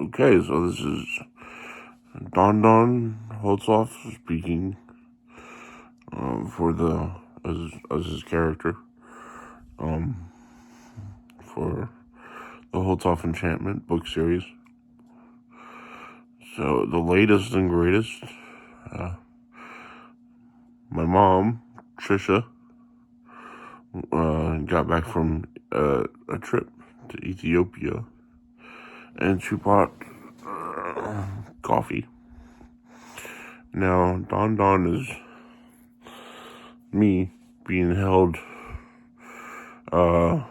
Okay, so this is Don Holzhof speaking for as his character for the Holzhof Enchantment book series. So the latest and greatest, my mom, Trisha, got back from a trip to Ethiopia, and she bought coffee. Now, Don is me being held to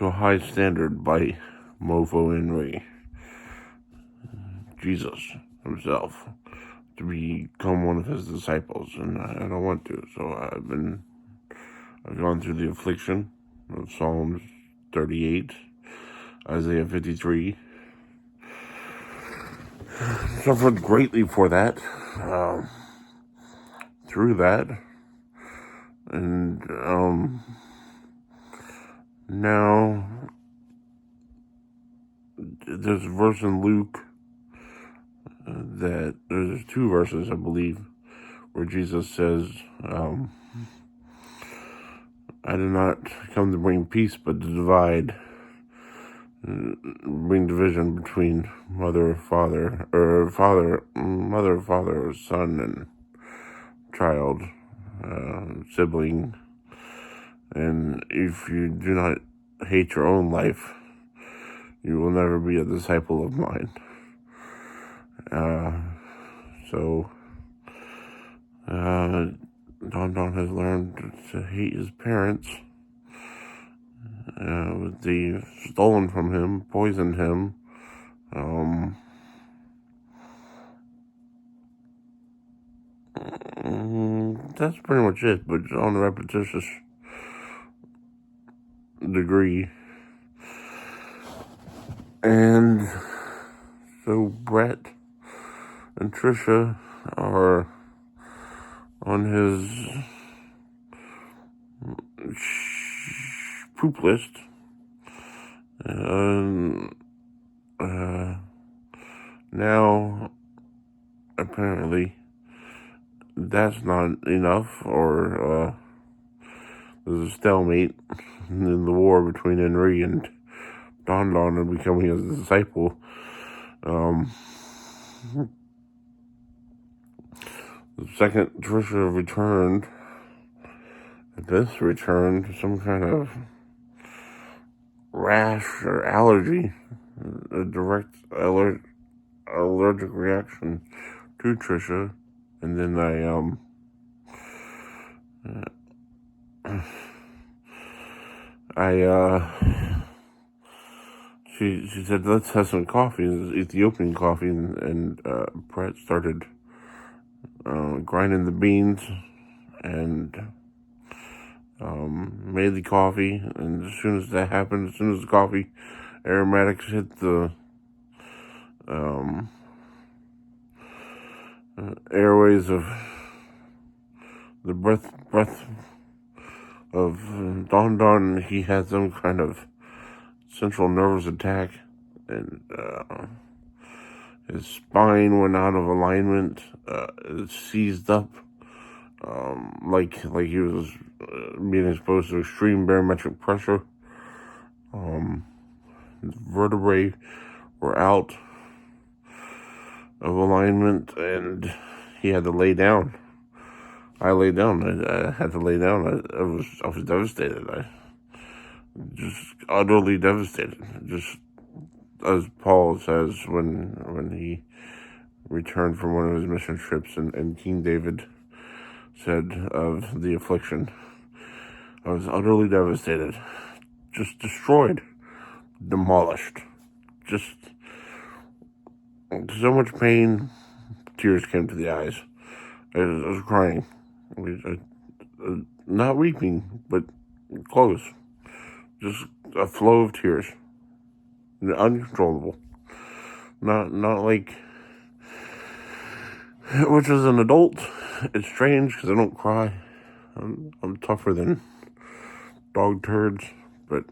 a high standard by Mofo Henry, Jesus himself, to become one of his disciples, and I don't want to. So I've gone through the affliction of Psalms 38, Isaiah 53. Suffered greatly for that, through that, and now there's a verse in Luke that there's two verses, I believe, where Jesus says, I did not come to bring peace, but to divide, bring division between mother, father, or son, and child, sibling. And if you do not hate your own life, you will never be a disciple of mine. So Don has learned to hate his parents. They've stolen from him, poisoned him. That's pretty much it, but on a repetitious degree. And so Brett and Trisha are on his poop list. Now, apparently, that's not enough, or there's a stalemate in the war between Henry and Don and becoming his disciple. The second Trisha returned, this returned to some kind of rash or allergy, a direct allergic reaction to Trisha, and then she said, let's have some coffee. It was Ethiopian coffee, and Brett started grinding the beans and made the coffee. And as soon as that happened, as soon as the coffee aromatics hit the airways of the breath of Don, he had some kind of central nervous attack, and his spine went out of alignment. It seized up, like he was being exposed to extreme barometric pressure. His vertebrae were out of alignment, and he had to lay down. I laid down. I had to lay down. I was devastated. Just utterly devastated. Just as Paul says when he returned from one of his mission trips, and King David said of the affliction, I was utterly devastated, just destroyed, demolished, just so much pain, tears came to the eyes. I was crying, not weeping, but close, just a flow of tears, uncontrollable, not like, which as an adult, it's strange because I don't cry. I'm tougher than dog turds, but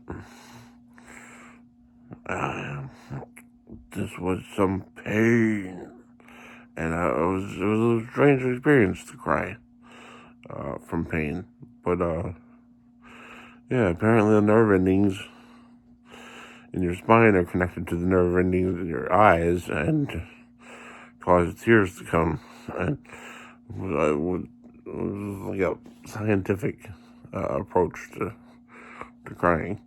this was some pain. And it was a strange experience to cry from pain. But, yeah, apparently the nerve endings in your spine are connected to the nerve endings in your eyes and cause tears to come. And it was like a scientific approach to crying.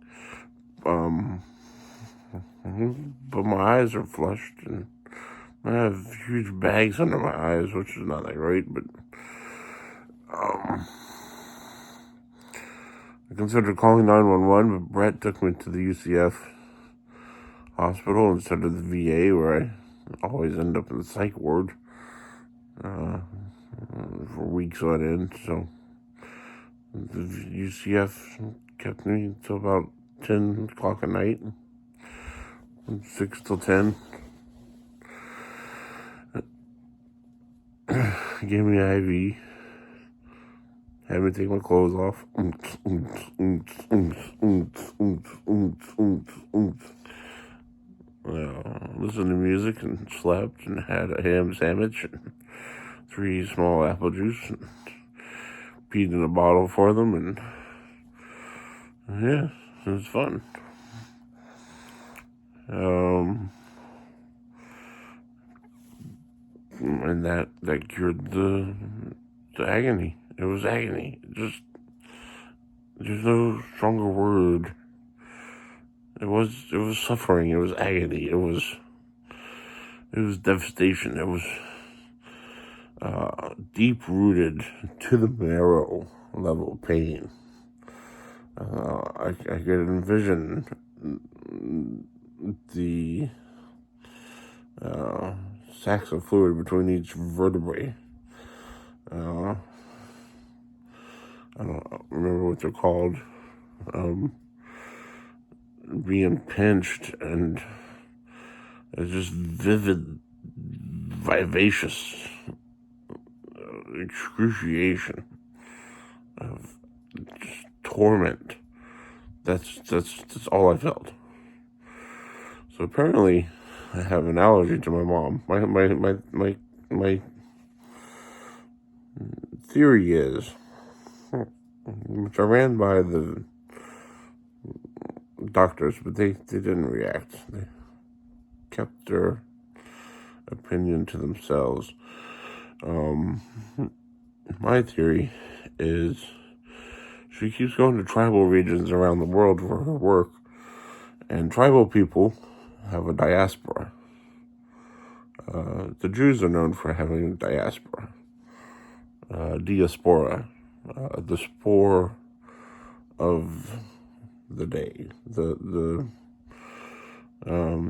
But my eyes are flushed, and I have huge bags under my eyes, which is not that great, but I considered calling 911, but Brett took me to the UCF hospital instead of the VA, where I always end up in the psych ward for weeks on end. So the UCF kept me until about 10 o'clock at night, 6 till 10. Gave me an IV. Had me take my clothes off. Listened to music and slept and had a ham sandwich and 3 small apple juice and peed in a bottle for them, and yeah, it was fun. And that cured the agony. It was agony. Just, there's no stronger word. It was suffering. It was agony. It was devastation. It was deep-rooted to the marrow level pain. I could envision the sacs of fluid between each vertebrae. I don't remember what they're called. Being pinched, and it's just vivid, vivacious excruciation of just torment. That's all I felt. So apparently, I have an allergy to my mom. My theory is, which I ran by the doctors, but they didn't react. They kept their opinion to themselves. My theory is she keeps going to tribal regions around the world for her work, and tribal people have a diaspora. The Jews are known for having a diaspora. Diaspora, the spore of the day. The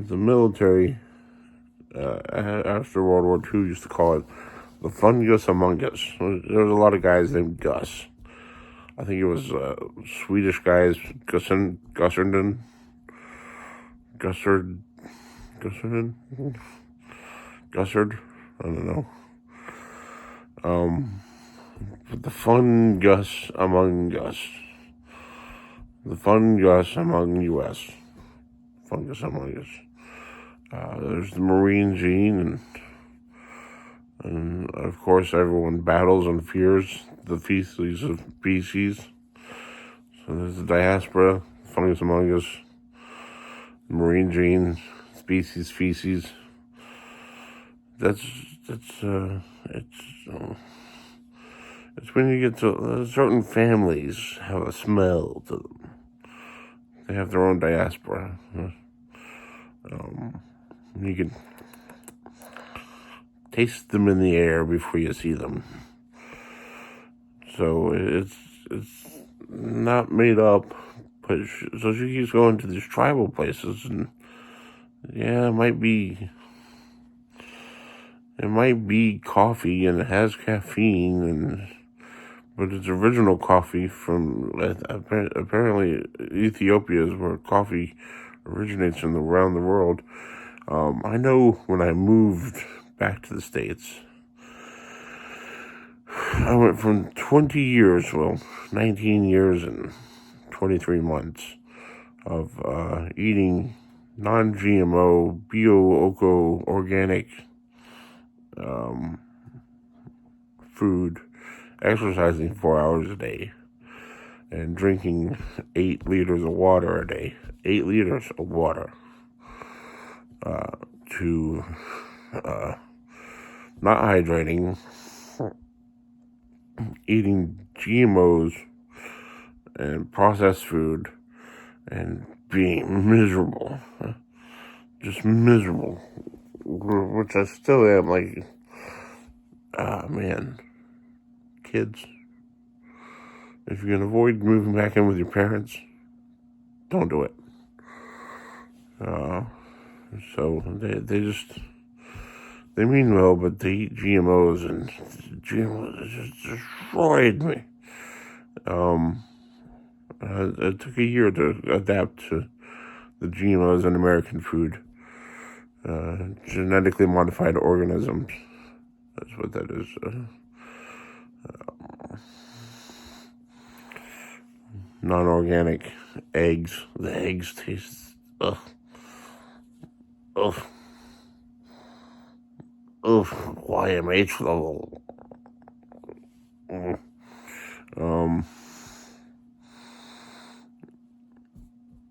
military after World War II used to call it the FunGus among us. There was a lot of guys named Gus. I think it was Swedish guys, Gussard, I don't know. But the FunGus among us. The FunGus among US. FunGus among us. There's the Marine gene, and of course everyone battles and fears the feces of species. So there's the diaspora, FunGus among us, Marine gene, species, feces. It's when you get to certain families have a smell to them. They have their own diaspora. You can taste them in the air before you see them. So it's not made up, but so she keeps going to these tribal places, and yeah, it might be coffee, and it has caffeine, but it's original coffee from apparently Ethiopia is where coffee originates around the world. I know when I moved back to the States, I went from 19 years and 23 months of eating non-GMO, bio-oco, organic food, exercising 4 hours a day, and drinking 8 liters of water a day. 8 liters of water. To not hydrating, eating GMOs and processed food, and being miserable. Just miserable. Which I still am. Like, man. Kids, if you can avoid moving back in with your parents, don't do it. So they mean well, but they eat GMOs, and GMOs just destroyed me. It took a year to adapt to the GMOs in American food. Genetically modified organisms. That's what that is. Non-organic eggs. The eggs taste... Ugh. Ugh. Ugh. YMH level.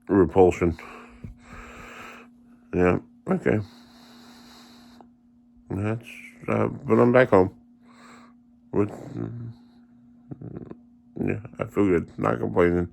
Repulsion. Yeah, okay. That's, but I'm back home. With, yeah, I feel good. Not complaining.